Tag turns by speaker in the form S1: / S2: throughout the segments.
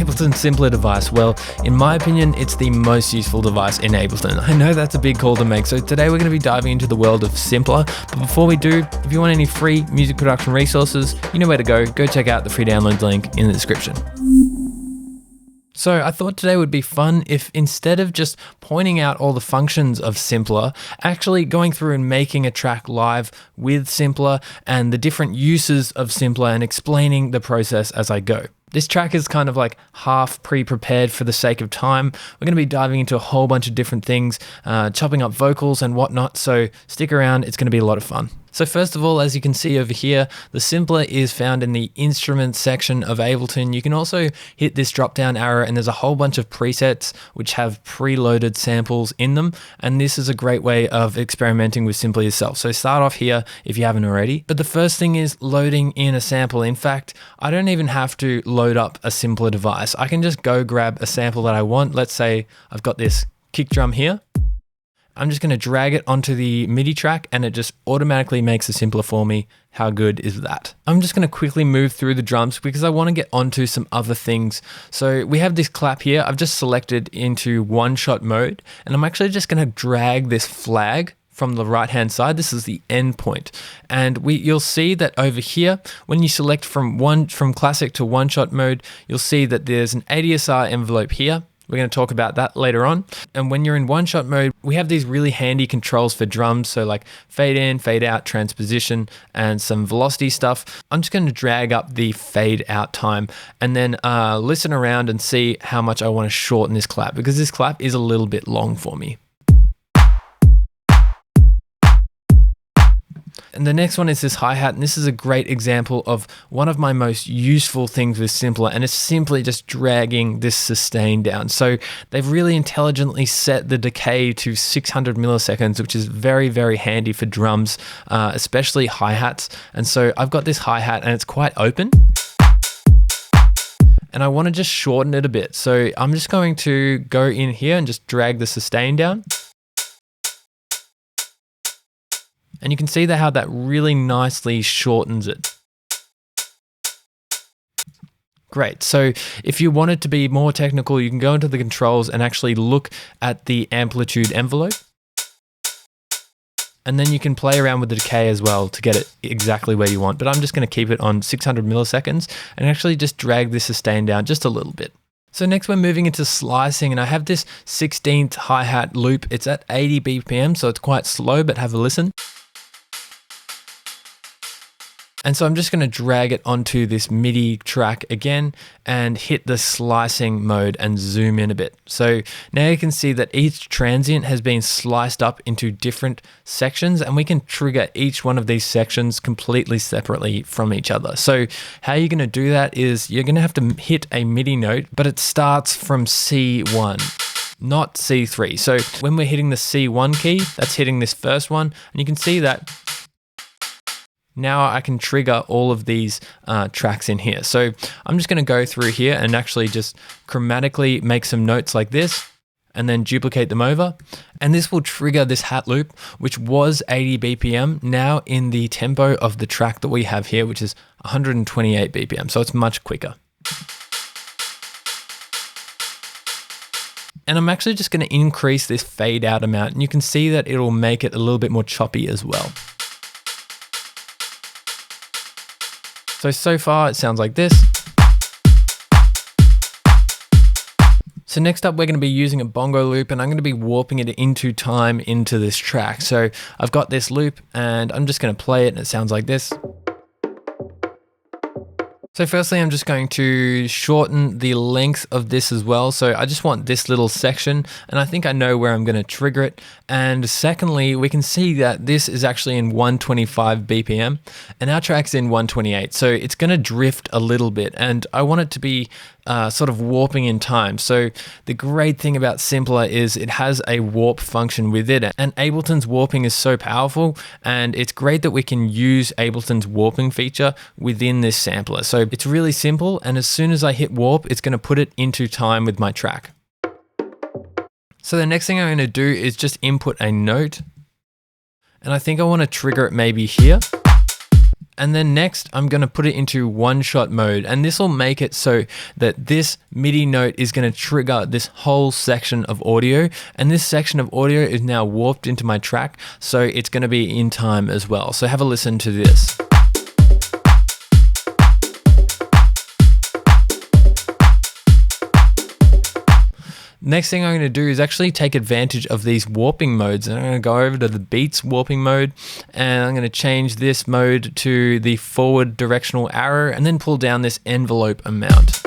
S1: Ableton Simpler device? Well, in my opinion, it's the most useful device in Ableton. I know that's a big call to make, so today we're going to be diving into the world of Simpler. But before we do, if you want any free music production resources, you know where to go. Go check out the free download link in the description. So I thought today would be fun if instead of just pointing out all the functions of Simpler, actually going through and making a track live with Simpler and the different uses of Simpler and explaining the process as I go. This track is kind of like half pre-prepared for the sake of time. We're going to be diving into a whole bunch of different things, chopping up vocals and whatnot, so stick around, it's going to be a lot of fun. So first of all, as you can see over here, the Simpler is found in the instruments section of Ableton. You can also hit this drop down arrow and there's a whole bunch of presets which have preloaded samples in them. And this is a great way of experimenting with Simpler yourself. So start off here if you haven't already. But the first thing is loading in a sample. In fact, I don't even have to load up a Simpler device. I can just go grab a sample that I want. Let's say I've got this kick drum here. I'm just going to drag it onto the MIDI track and it just automatically makes a Simpler for me. How good is that? I'm just going to quickly move through the drums because I want to get onto some other things. So we have this clap here. I've just selected into one-shot mode and I'm actually just going to drag this flag from the right-hand side. This is the end point. And you'll see that over here, when you select from classic to one-shot mode, you'll see that there's an ADSR envelope here. We're going to talk about that later on. And when you're in one-shot mode, we have these really handy controls for drums. So like fade in, fade out, transposition, and some velocity stuff. I'm just going to drag up the fade out time and then listen around and see how much I want to shorten this clap because this clap is a little bit long for me. And the next one is this hi-hat, and this is a great example of one of my most useful things with Simpler, and it's simply just dragging this sustain down. So they've really intelligently set the decay to 600 milliseconds, which is very, very handy for drums, especially hi-hats. And so I've got this hi-hat and it's quite open. And I want to just shorten it a bit. So I'm just going to go in here and just drag the sustain down. And you can see how that really nicely shortens it. Great. So if you want it to be more technical, you can go into the controls and actually look at the amplitude envelope. And then you can play around with the decay as well to get it exactly where you want. But I'm just going to keep it on 600 milliseconds and actually just drag this sustain down just a little bit. So next we're moving into slicing and I have this 16th hi-hat loop. It's at 80 BPM, so it's quite slow, but have a listen. And so I'm just going to drag it onto this MIDI track again and hit the slicing mode and zoom in a bit. So now you can see that each transient has been sliced up into different sections and we can trigger each one of these sections completely separately from each other. So how you're going to do that is you're going to have to hit a MIDI note, but it starts from C1. Not C3. So when we're hitting the C1 key, that's hitting this first one, and you can see that now I can trigger all of these tracks in here. So I'm just going to go through here and actually just chromatically make some notes like this and then duplicate them over. And this will trigger this hat loop, which was 80 BPM, now in the tempo of the track that we have here, which is 128 BPM. So it's much quicker. And I'm actually just going to increase this fade out amount. And you can see that it'll make it a little bit more choppy as well. So far it sounds like this. So next up, we're going to be using a bongo loop and I'm going to be warping it into time into this track. So I've got this loop and I'm just going to play it and it sounds like this. So firstly, I'm just going to shorten the length of this as well. So I just want this little section and I think I know where I'm going to trigger it. And secondly, we can see that this is actually in 125 BPM and our track's in 128. So it's going to drift a little bit and I want it to be sort of warping in time. So the great thing about Simpler is it has a warp function with it, and Ableton's warping is so powerful, and it's great that we can use Ableton's warping feature within this sampler. So it's really simple, and as soon as I hit warp, it's going to put it into time with my track. So the next thing I'm going to do is just input a note, and I think I want to trigger it maybe here. And then next, I'm going to put it into one-shot mode, and this will make it so that this MIDI note is going to trigger this whole section of audio, and this section of audio is now warped into my track, so it's going to be in time as well. So have a listen to this. Next thing I'm going to do is actually take advantage of these warping modes, and I'm going to go over to the beats warping mode, and I'm going to change this mode to the forward directional arrow and then pull down this envelope amount.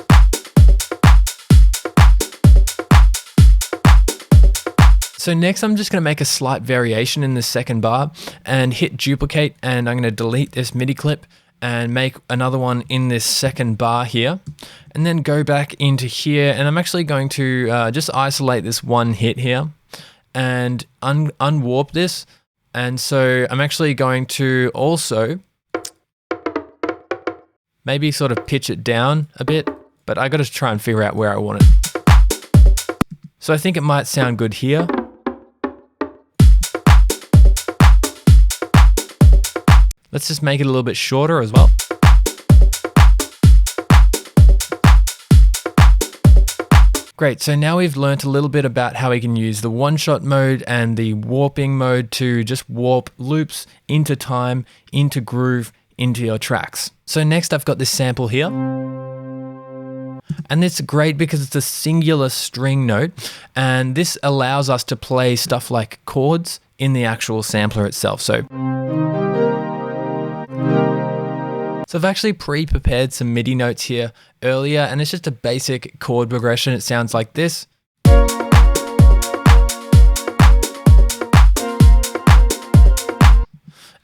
S1: So next I'm just going to make a slight variation in the second bar and hit duplicate, and I'm going to delete this MIDI clip and make another one in this second bar here, and then go back into here, and I'm actually going to just isolate this one hit here and unwarp this. And so I'm actually going to also maybe sort of pitch it down a bit, but I got to try and figure out where I want it. So I think it might sound good here. Let's just make it a little bit shorter as well. Great, so now we've learnt a little bit about how we can use the one-shot mode and the warping mode to just warp loops into time, into groove, into your tracks. So next I've got this sample here. And it's great because it's a singular string note, and this allows us to play stuff like chords in the actual sampler itself. So I've actually pre-prepared some MIDI notes here earlier, and it's just a basic chord progression. It sounds like this.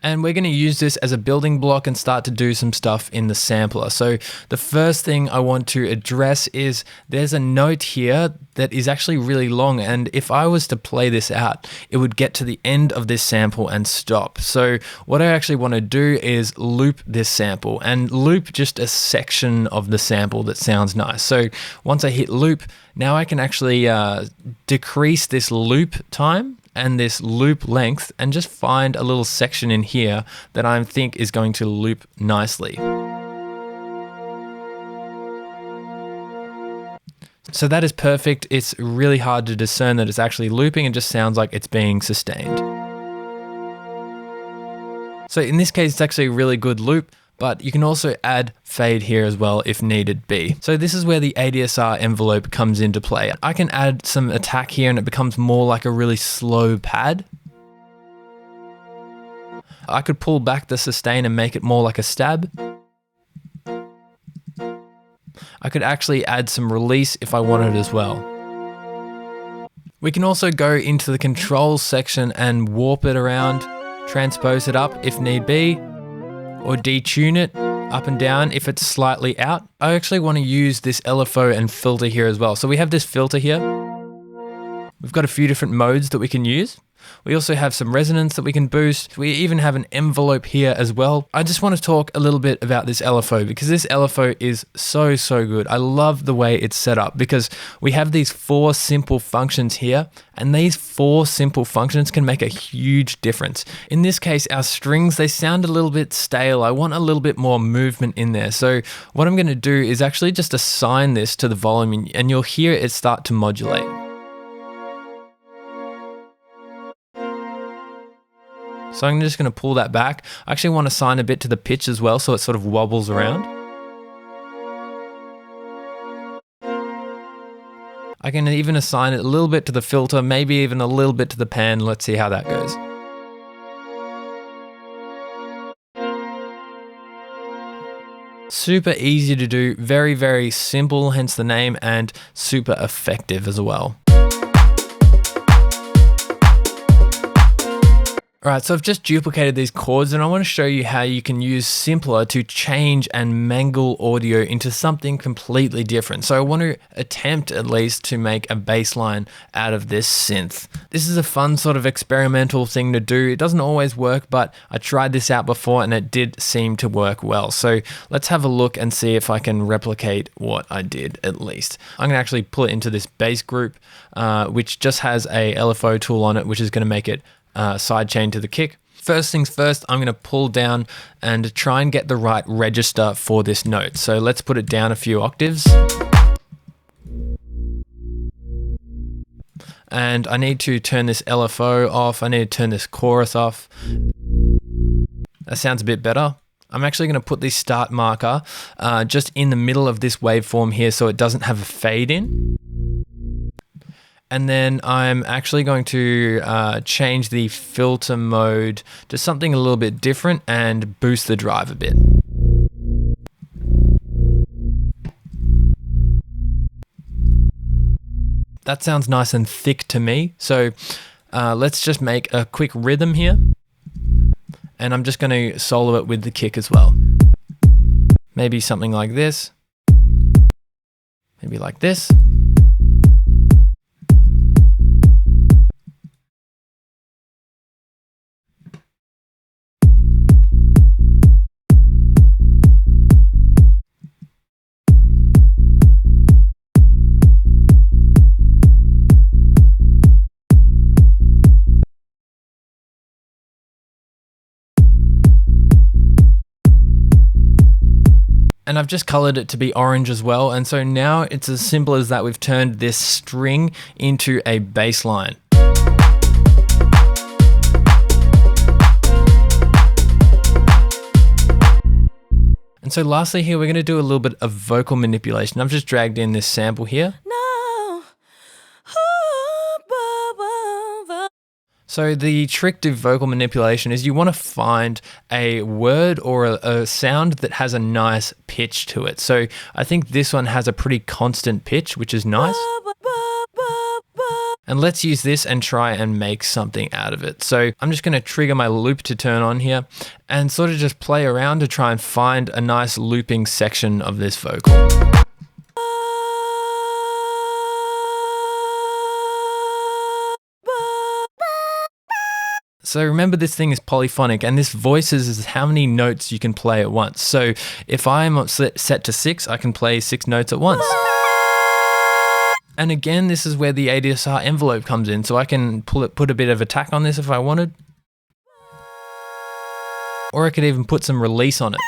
S1: And we're going to use this as a building block and start to do some stuff in the sampler. So the first thing I want to address is there's a note here that is actually really long, and if I was to play this out, it would get to the end of this sample and stop. So what I actually want to do is loop this sample and loop just a section of the sample that sounds nice. So once I hit loop, now I can actually decrease this loop time and this loop length and just find a little section in here that I think is going to loop nicely. So that is perfect. It's really hard to discern that it's actually looping. It just sounds like it's being sustained. So in this case, it's actually a really good loop, but you can also add fade here as well if needed be. So this is where the ADSR envelope comes into play. I can add some attack here and it becomes more like a really slow pad. I could pull back the sustain and make it more like a stab. I could actually add some release if I wanted as well. We can also go into the controls section and warp it around, transpose it up if need be, or detune it up and down if it's slightly out. I actually want to use this LFO and filter here as well. So we have this filter here. We've got a few different modes that we can use. We also have some resonance that we can boost. We even have an envelope here as well. I just want to talk a little bit about this LFO because this LFO is so good. I love the way it's set up because we have these 4 simple functions here, and these 4 simple functions can make a huge difference. In this case, our strings, they sound a little bit stale. I want a little bit more movement in there. So what I'm going to do is actually just assign this to the volume, and you'll hear it start to modulate. So I'm just going to pull that back. I actually want to assign a bit to the pitch as well, so it sort of wobbles around. I can even assign it a little bit to the filter, maybe even a little bit to the pan. Let's see how that goes. Super easy to do, very simple, hence the name, and super effective as well. Alright, so I've just duplicated these chords and I want to show you how you can use Simpler to change and mangle audio into something completely different. So I want to attempt at least to make a bass line out of this synth. This is a fun sort of experimental thing to do. It doesn't always work, but I tried this out before and it did seem to work well. So let's have a look and see if I can replicate what I did at least. I'm going to actually pull it into this bass group, which just has a LFO tool on it, which is going to make it sidechain to the kick. First things first, I'm going to pull down and try and get the right register for this note. So let's put it down a few octaves. And I need to turn this LFO off. I need to turn this chorus off. That sounds a bit better. I'm actually going to put this start marker just in the middle of this waveform here so it doesn't have a fade in. And then I'm actually going to change the filter mode to something a little bit different and boost the drive a bit. That sounds nice and thick to me. So let's just make a quick rhythm here. And I'm just going to solo it with the kick as well. Maybe something like this. Maybe like this. And I've just colored it to be orange as well. And so now it's as simple as that. We've turned this string into a bass line. And so lastly here, we're going to do a little bit of vocal manipulation. I've just dragged in this sample here. So the trick to vocal manipulation is you want to find a word or a sound that has a nice pitch to it. So I think this one has a pretty constant pitch, which is nice. And let's use this and try and make something out of it. So I'm just going to trigger my loop to turn on here and sort of just play around to try and find a nice looping section of this vocal. So remember, this thing is polyphonic, and this voices is how many notes you can play at once. So if I'm set to 6, I can play 6 notes at once. And again, this is where the ADSR envelope comes in. So I can put a bit of attack on this if I wanted. Or I could even put some release on it.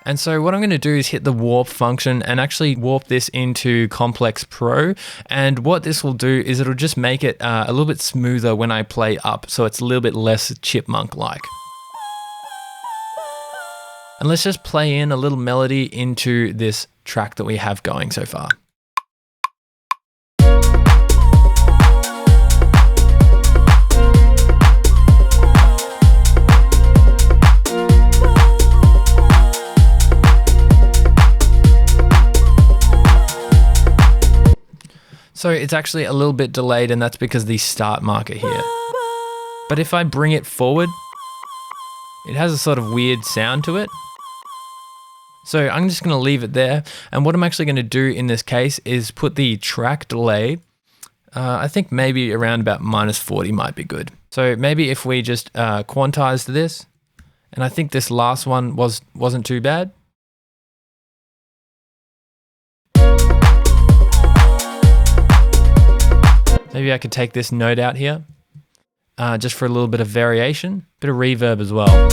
S1: And so what I'm going to do is hit the warp function and actually warp this into Complex Pro. And what this will do is it'll just make it a little bit smoother when I play up. So it's a little bit less chipmunk-like. And let's just play in a little melody into this track that we have going so far. So it's actually a little bit delayed, and that's because of the start marker here. But if I bring it forward, it has a sort of weird sound to it. So I'm just going to leave it there. And what I'm actually going to do in this case is put the track delay, I think maybe around about -40 might be good. So maybe if we just quantized this, and I think this last one wasn't too bad. Maybe I could take this note out here, just for a little bit of variation, bit of reverb as well.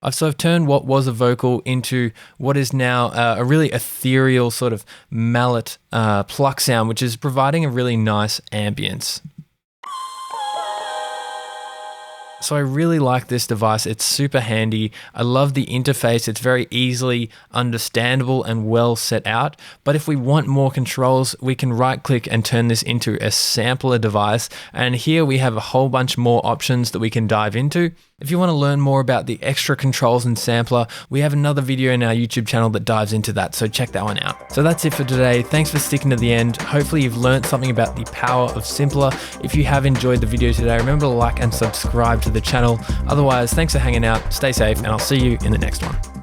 S1: I've sort of turned what was a vocal into what is now a really ethereal sort of mallet pluck sound, which is providing a really nice ambience. So I really like this device. It's super handy. I love the interface. It's very easily understandable and well set out. But if we want more controls, we can right click and turn this into a sampler device. And here we have a whole bunch more options that we can dive into. If you want to learn more about the extra controls in Sampler, we have another video in our YouTube channel that dives into that, so check that one out. So that's it for today. Thanks for sticking to the end. Hopefully you've learned something about the power of Simpler. If you have enjoyed the video today, remember to like and subscribe to the channel. Otherwise, thanks for hanging out, stay safe, and I'll see you in the next one.